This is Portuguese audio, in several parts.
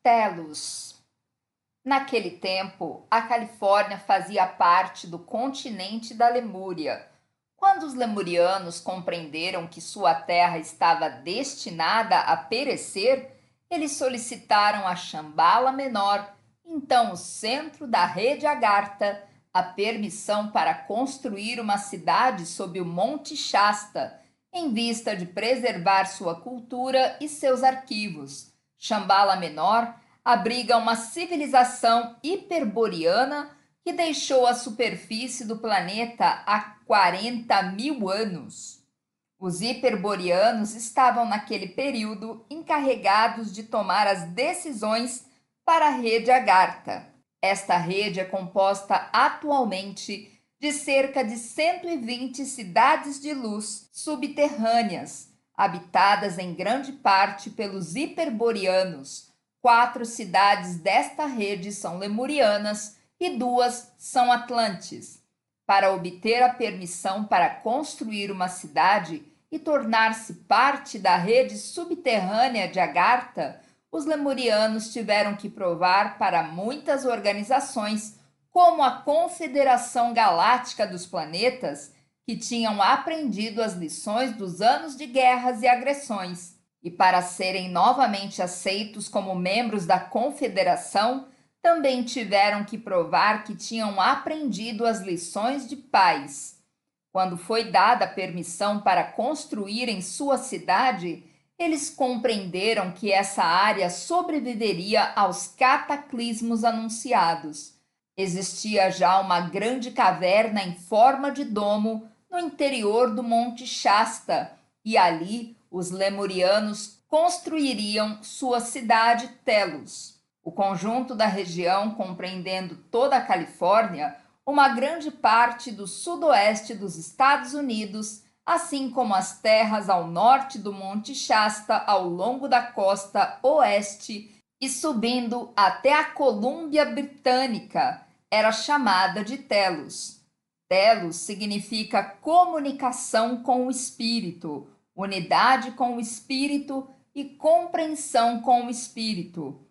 Telos. Naquele tempo, a Califórnia fazia parte do continente da Lemúria. Quando os lemurianos compreenderam que sua terra estava destinada a perecer, eles solicitaram a Shambhala Menor, então o centro da rede Agartha, a permissão para construir uma cidade sob o Monte Shasta, em vista de preservar sua cultura e seus arquivos. Shambhala Menor abriga uma civilização hiperboreana que deixou a superfície do planeta há 40 mil anos. Os hiperboreanos estavam naquele período encarregados de tomar as decisões para a rede Agartha. Esta rede é composta atualmente de cerca de 120 cidades de luz subterrâneas, habitadas em grande parte pelos hiperboreanos. 4 cidades desta rede são lemurianas e 2 são atlantes. Para obter a permissão para construir uma cidade e tornar-se parte da rede subterrânea de Agartha, os lemurianos tiveram que provar para muitas organizações, como a Confederação Galáctica dos Planetas, que tinham aprendido as lições dos anos de guerras e agressões. E para serem novamente aceitos como membros da Confederação, também tiveram que provar que tinham aprendido as lições de paz. Quando foi dada a permissão para construírem sua cidade, eles compreenderam que essa área sobreviveria aos cataclismos anunciados. Existia já uma grande caverna em forma de domo no interior do Monte Shasta, e ali os lemurianos construiriam sua cidade Telos. O conjunto da região, compreendendo toda a Califórnia, uma grande parte do sudoeste dos Estados Unidos, assim como as terras ao norte do Monte Shasta ao longo da costa oeste e subindo até a Colômbia Britânica, era chamada de Telos. Telos significa comunicação com o espírito, unidade com o espírito e compreensão com o espírito.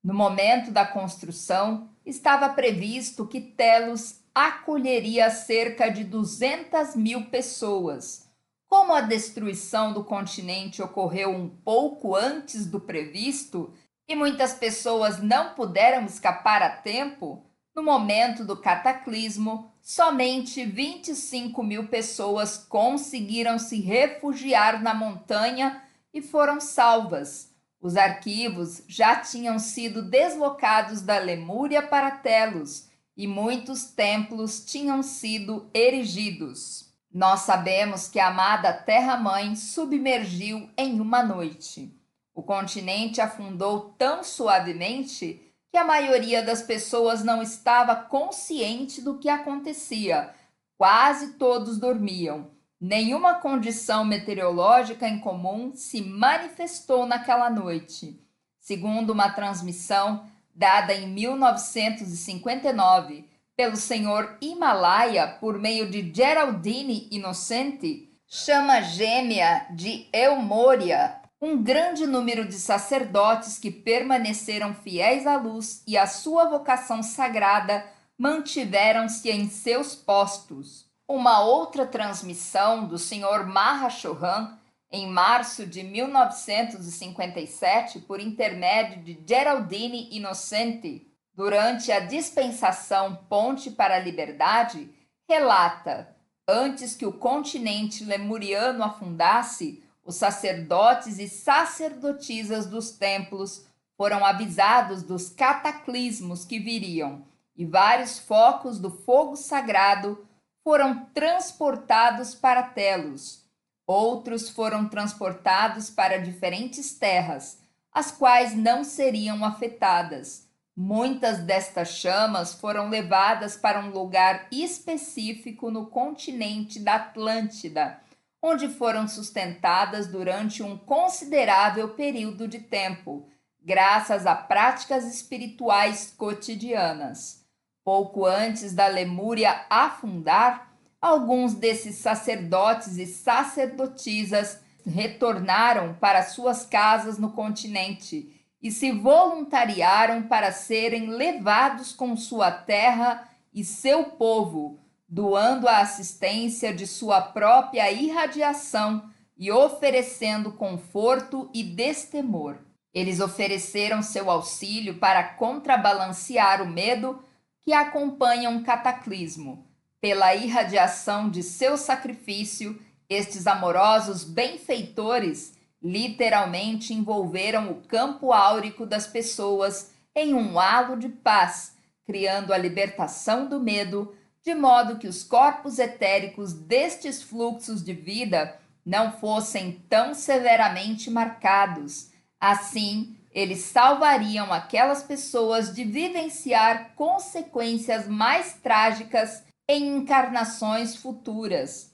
No momento da construção, estava previsto que Telos acolheria cerca de 200 mil pessoas. Como a destruição do continente ocorreu um pouco antes do previsto e muitas pessoas não puderam escapar a tempo, no momento do cataclismo, somente 25 mil pessoas conseguiram se refugiar na montanha e foram salvas. Os arquivos já tinham sido deslocados da Lemúria para Telos e muitos templos tinham sido erigidos. Nós sabemos que a amada Terra-mãe submergiu em uma noite. O continente afundou tão suavemente que a maioria das pessoas não estava consciente do que acontecia. Quase todos dormiam. Nenhuma condição meteorológica em comum se manifestou naquela noite. Segundo uma transmissão dada em 1959 pelo Sr. Himalaia por meio de Geraldine Innocenti, chama gêmea de Eumória, um grande número de sacerdotes que permaneceram fiéis à luz e à sua vocação sagrada mantiveram-se em seus postos. Uma outra transmissão do Sr. Mahashohan, em março de 1957, por intermédio de Geraldine Innocenti, durante a dispensação Ponte para a Liberdade, relata: antes que o continente lemuriano afundasse, os sacerdotes e sacerdotisas dos templos foram avisados dos cataclismos que viriam, e vários focos do fogo sagrado foram transportados para Telos. Outros foram transportados para diferentes terras, as quais não seriam afetadas. Muitas destas chamas foram levadas para um lugar específico no continente da Atlântida, onde foram sustentadas durante um considerável período de tempo, graças a práticas espirituais cotidianas. Pouco antes da Lemúria afundar, alguns desses sacerdotes e sacerdotisas retornaram para suas casas no continente e se voluntariaram para serem levados com sua terra e seu povo, doando a assistência de sua própria irradiação e oferecendo conforto e destemor. Eles ofereceram seu auxílio para contrabalancear o medo que acompanha um cataclismo. Pela irradiação de seu sacrifício, estes amorosos benfeitores literalmente envolveram o campo áurico das pessoas em um halo de paz, criando a libertação do medo, de modo que os corpos etéricos destes fluxos de vida não fossem tão severamente marcados. Assim, eles salvariam aquelas pessoas de vivenciar consequências mais trágicas em encarnações futuras.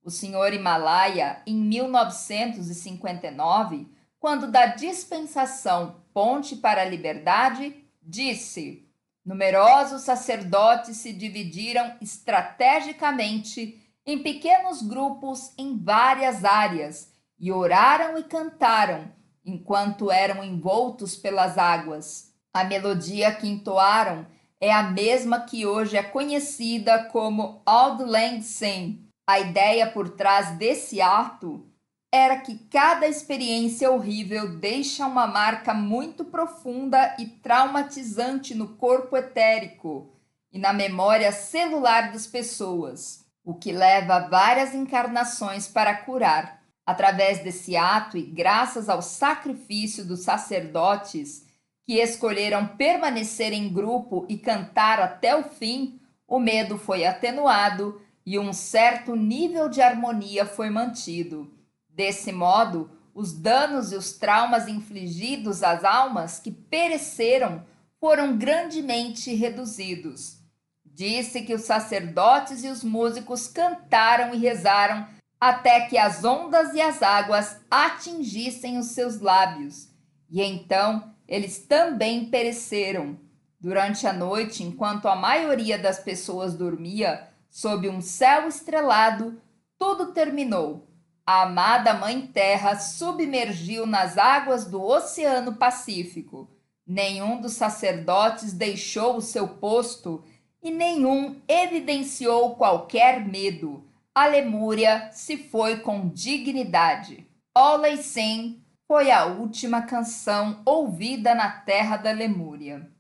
O Sr. Himalaia, em 1959, quando da dispensação Ponte para a Liberdade, disse: numerosos sacerdotes se dividiram estrategicamente em pequenos grupos em várias áreas e oraram e cantaram enquanto eram envoltos pelas águas. A melodia que entoaram é a mesma que hoje é conhecida como Auld Lang Syne. A ideia por trás desse ato era que cada experiência horrível deixa uma marca muito profunda e traumatizante no corpo etérico e na memória celular das pessoas, o que leva várias encarnações para curar. Através desse ato e graças ao sacrifício dos sacerdotes que escolheram permanecer em grupo e cantar até o fim, o medo foi atenuado e um certo nível de harmonia foi mantido. Desse modo, os danos e os traumas infligidos às almas que pereceram foram grandemente reduzidos. Disse que os sacerdotes e os músicos cantaram e rezaram até que as ondas e as águas atingissem os seus lábios, e então eles também pereceram. Durante a noite, enquanto a maioria das pessoas dormia, sob um céu estrelado, tudo terminou. A amada Mãe Terra submergiu nas águas do Oceano Pacífico. Nenhum dos sacerdotes deixou o seu posto e nenhum evidenciou qualquer medo. A Lemúria se foi com dignidade. Auld Lang Syne foi a última canção ouvida na terra da Lemúria.